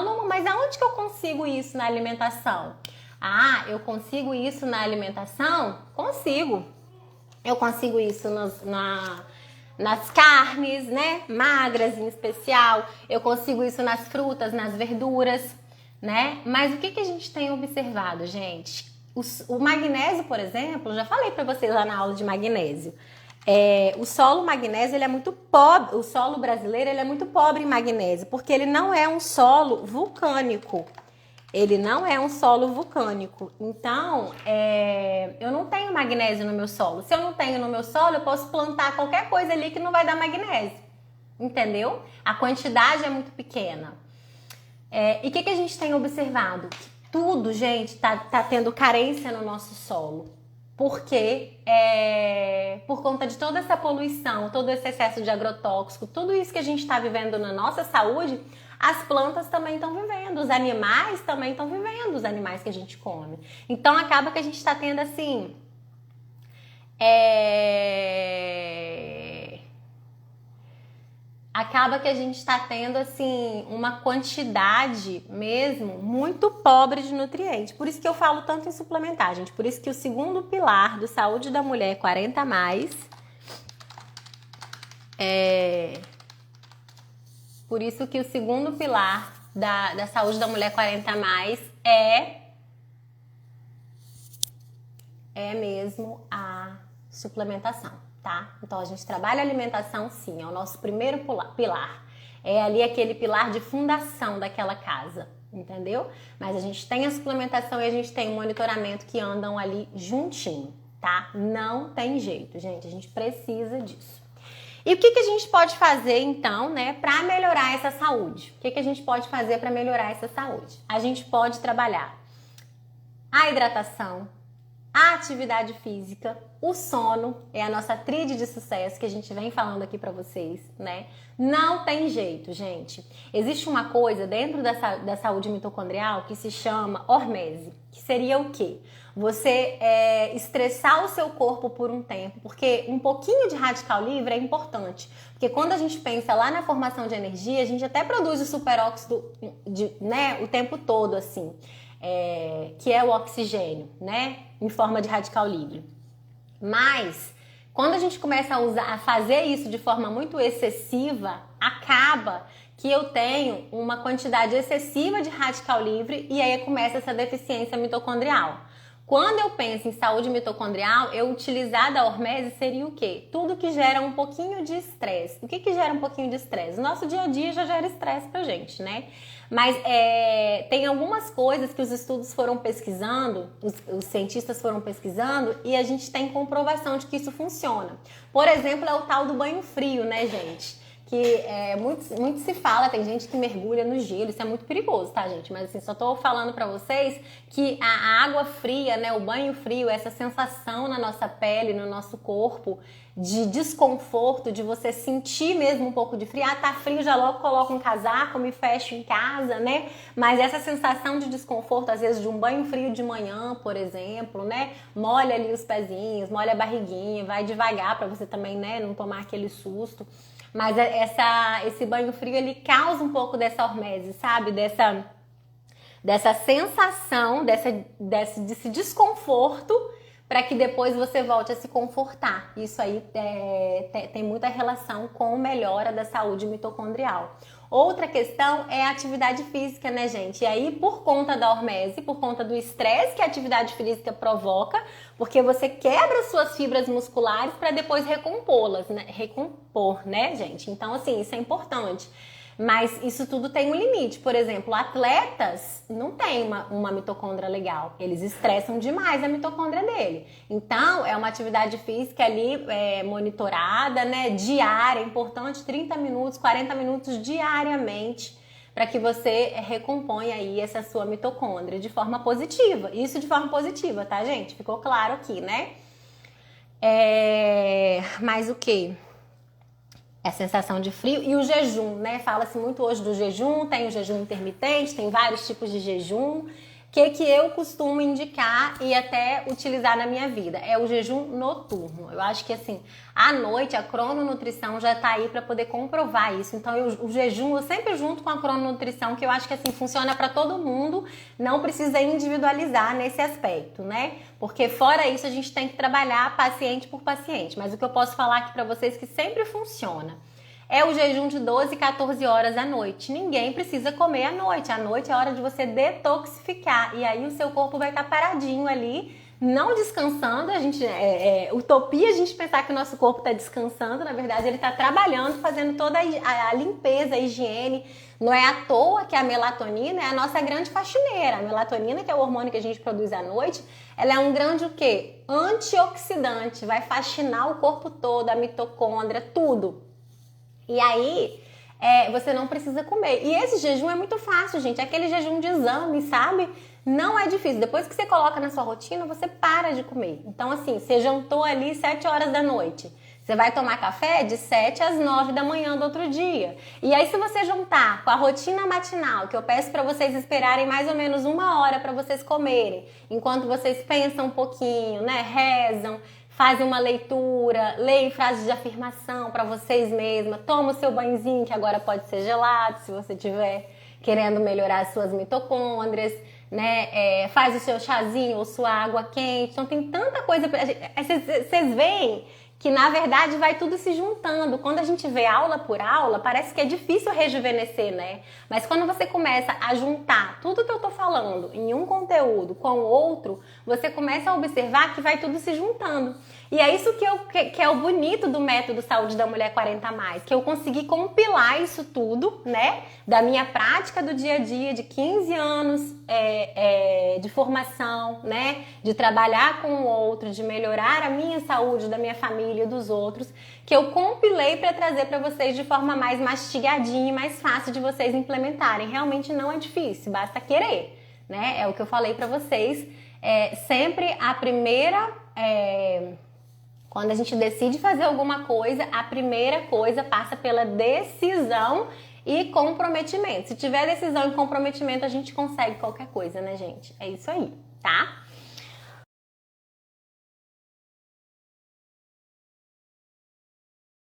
Luma, mas aonde que eu consigo isso na alimentação? Ah, eu consigo isso na alimentação? Consigo. Eu consigo isso nas carnes, né? Magras em especial. Eu consigo isso nas frutas, nas verduras, né? Mas o que a gente tem observado, gente? O magnésio, por exemplo, já falei para vocês lá na aula de magnésio. O solo magnésio, ele é muito pobre, o solo brasileiro, ele é muito pobre em magnésio, porque ele não é um solo vulcânico. Ele não é um solo vulcânico. Então, eu não tenho magnésio no meu solo. Se eu não tenho no meu solo, eu posso plantar qualquer coisa ali que não vai dar magnésio. Entendeu? A quantidade é muito pequena. E o que a gente tem observado? Tudo, gente, tá tendo carência no nosso solo. Porque por conta de toda essa poluição, todo esse excesso de agrotóxico, tudo isso que a gente está vivendo na nossa saúde, as plantas também estão vivendo, os animais também estão vivendo, os animais que a gente come. Então acaba que a gente está tendo assim... Acaba que a gente está tendo assim uma quantidade mesmo muito pobre de nutrientes. Por isso que eu falo tanto em suplementar, gente. Por isso que o segundo pilar do Saúde da Mulher 40 mais Por isso que o segundo pilar da Saúde da Mulher 40 mais é mesmo a suplementação. Tá? Então a gente trabalha a alimentação sim, é o nosso primeiro pilar. É ali aquele pilar de fundação daquela casa, entendeu? Mas a gente tem a suplementação e a gente tem o monitoramento que andam ali juntinho, tá? Não tem jeito, gente, a gente precisa disso. E o que a gente pode fazer então, né, para melhorar essa saúde? O que a gente pode fazer para melhorar essa saúde? A gente pode trabalhar a hidratação, a atividade física, o sono, é a nossa tríade de sucesso que a gente vem falando aqui pra vocês, né? Não tem jeito, gente. Existe uma coisa dentro da saúde mitocondrial que se chama hormese, que seria o quê? Você estressar o seu corpo por um tempo, porque um pouquinho de radical livre é importante, porque quando a gente pensa lá na formação de energia, a gente até produz o superóxido, né, o tempo todo, assim. Que é o oxigênio, né? Em forma de radical livre. Mas, quando a gente começa a fazer isso de forma muito excessiva, acaba que eu tenho uma quantidade excessiva de radical livre e aí começa essa deficiência mitocondrial. Quando eu penso em saúde mitocondrial, eu utilizar da hormese seria o quê? Tudo que gera um pouquinho de estresse. O que gera um pouquinho de estresse? O nosso dia a dia já gera estresse pra gente, né? Mas tem algumas coisas que os estudos foram pesquisando, os cientistas foram pesquisando e a gente tem comprovação de que isso funciona. Por exemplo, é o tal do banho frio, né, gente? Que muito se fala, tem gente que mergulha no gelo, isso é muito perigoso, tá, gente? Mas assim, só tô falando pra vocês que a água fria, né, o banho frio, essa sensação na nossa pele, no nosso corpo, de desconforto, de você sentir mesmo um pouco de frio. Ah, tá frio, já logo coloco um casaco, me fecho em casa, né? Mas essa sensação de desconforto, às vezes, de um banho frio de manhã, por exemplo, né? Molha ali os pezinhos, molha a barriguinha, vai devagar pra você também, né, não tomar aquele susto. Mas esse banho frio, ele causa um pouco dessa hormese, sabe? Dessa sensação, desse desconforto, para que depois você volte a se confortar. Isso aí tem muita relação com a melhora da saúde mitocondrial. Outra questão é a atividade física, né, gente? E aí, por conta da hormese, por conta do estresse que a atividade física provoca, porque você quebra suas fibras musculares para depois recompô-las, né? Recompor, né, gente? Então, assim, isso é importante. Mas isso tudo tem um limite. Por exemplo, atletas não têm uma mitocôndria legal. Eles estressam demais a mitocôndria dele. Então, é uma atividade física ali monitorada, né? Diária, importante, 30 minutos, 40 minutos diariamente, para que você recomponha aí essa sua mitocôndria de forma positiva. Isso de forma positiva, tá, gente? Ficou claro aqui, né? Mas o quê? É a sensação de frio e o jejum, né? Fala-se muito hoje do jejum, tem o jejum intermitente, tem vários tipos de jejum. que eu costumo indicar e até utilizar na minha vida? É o jejum noturno. Eu acho que assim, à noite a crononutrição já tá aí para poder comprovar isso. Então o jejum eu sempre junto com a crononutrição, que eu acho que assim funciona para todo mundo, não precisa individualizar nesse aspecto, né? Porque fora isso a gente tem que trabalhar paciente por paciente. Mas o que eu posso falar aqui para vocês que sempre funciona é o jejum de 12, 14 horas à noite. Ninguém precisa comer à noite. À noite é hora de você detoxificar. E aí o seu corpo vai estar paradinho ali, não descansando. A gente utopia a gente pensar que o nosso corpo está descansando. Na verdade, ele está trabalhando, fazendo toda a limpeza, a higiene. Não é à toa que a melatonina é a nossa grande faxineira. A melatonina, que é o hormônio que a gente produz à noite, ela é um grande o quê? Antioxidante. Vai faxinar o corpo todo, a mitocôndria, tudo. E aí, você não precisa comer. E esse jejum é muito fácil, gente. É aquele jejum de exame, sabe? Não é difícil. Depois que você coloca na sua rotina, você para de comer. Então, assim, você jantou ali 7 horas da noite. Você vai tomar café de 7 às 9 da manhã do outro dia. E aí, se você juntar com a rotina matinal, que eu peço para vocês esperarem mais ou menos 1 hora para vocês comerem, enquanto vocês pensam um pouquinho, né? Rezam, fazem uma leitura, leem frases de afirmação para vocês mesmas, toma o seu banhozinho, que agora pode ser gelado, se você estiver querendo melhorar as suas mitocôndrias, né? Faz o seu chazinho ou sua água quente. Então tem tanta coisa. Vocês veem que na verdade vai tudo se juntando. Quando a gente vê aula por aula, parece que é difícil rejuvenescer, né? Mas quando você começa a juntar tudo que eu tô falando em um conteúdo com o outro, você começa a observar que vai tudo se juntando. E é isso que é o bonito do método Saúde da Mulher 40+, que eu consegui compilar isso tudo, né? Da minha prática do dia a dia, de 15 anos de formação, né? De trabalhar com o outro, de melhorar a minha saúde, da minha família e dos outros, que eu compilei para trazer para vocês de forma mais mastigadinha e mais fácil de vocês implementarem. Realmente não é difícil, basta querer, né? É o que eu falei para vocês. Sempre a primeira... Quando a gente decide fazer alguma coisa, a primeira coisa passa pela decisão e comprometimento. Se tiver decisão e comprometimento, a gente consegue qualquer coisa, né, gente? É isso aí, tá?